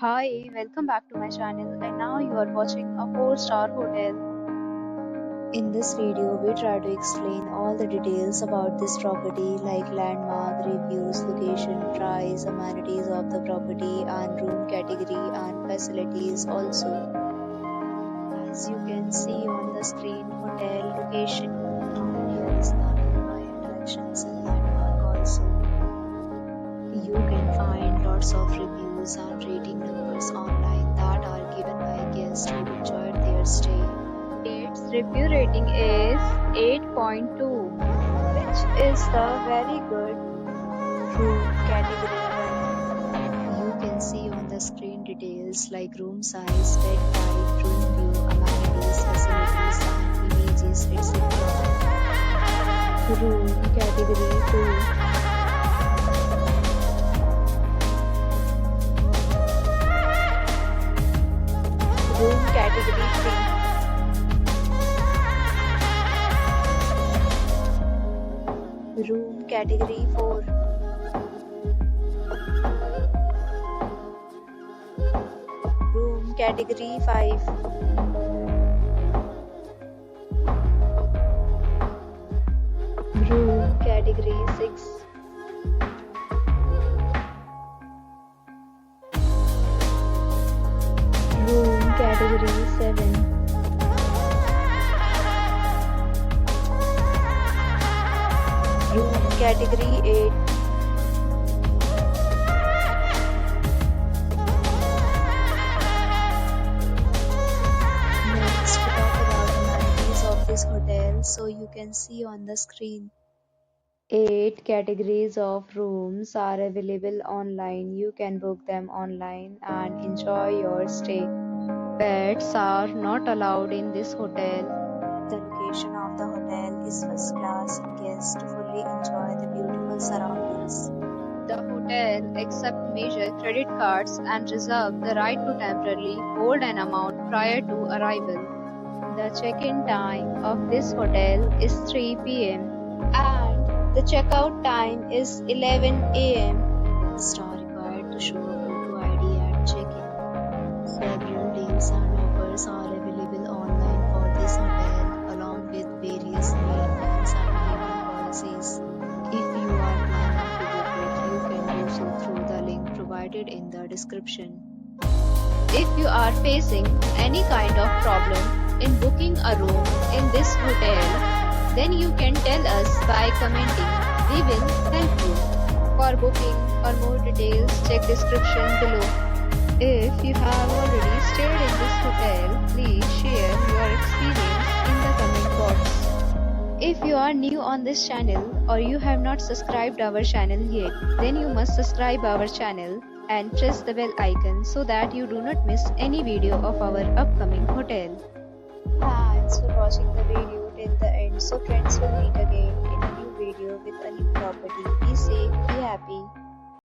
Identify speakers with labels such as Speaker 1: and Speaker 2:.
Speaker 1: Hi, welcome back to my channel, and now you are watching a 4-star hotel.
Speaker 2: In this video, we try to explain all the details about this property like landmark, reviews, location, price, amenities of the property and room category and facilities also. As you can see on the screen, hotel location here is the nearby attractions and landmark also. You can find lots of reviews and rating numbers online that are given by guests who enjoyed their stay.
Speaker 1: Its review rating is 8.2, which is the very good.
Speaker 2: Room category 1. You can see on the screen details like room size, bed type, room view, amenities, facilities, and images, etc. Room category 2. Room category 3. Room category 4. Room category 5. Room category 6. Room category 7. Room category 8. Next, we talk about amenities of this hotel, so you can see on the screen. 8 categories of rooms are available online. You can book them online and enjoy your stay.
Speaker 1: Pets are not allowed in this hotel.
Speaker 2: The location of the hotel is first class and guests fully enjoy the beautiful surroundings.
Speaker 1: The hotel accepts major credit cards and reserves the right to temporarily hold an amount prior to arrival. The check-in time of this hotel is 3 p.m. and the checkout time is 11 a.m.
Speaker 2: Guests are required to show a photo ID at check-in. Several deals and offers are available online for this hotel, along with various meal plans and payment policies. If you are planning to book it, you can do so through the link provided in the description.
Speaker 1: If you are facing any kind of problem in booking a room in this hotel, then you can tell us by commenting. We will help you. For booking or more details, check description below. If you have already stayed in this hotel, please share your experience in the comment box. If you are new on this channel or you have not subscribed our channel yet, then you must subscribe our channel and press the bell icon so that you do not miss any video of our upcoming hotel.
Speaker 2: Thanks for watching the video till the end. So friends, will meet again in a new video with a new property. Be safe, be happy.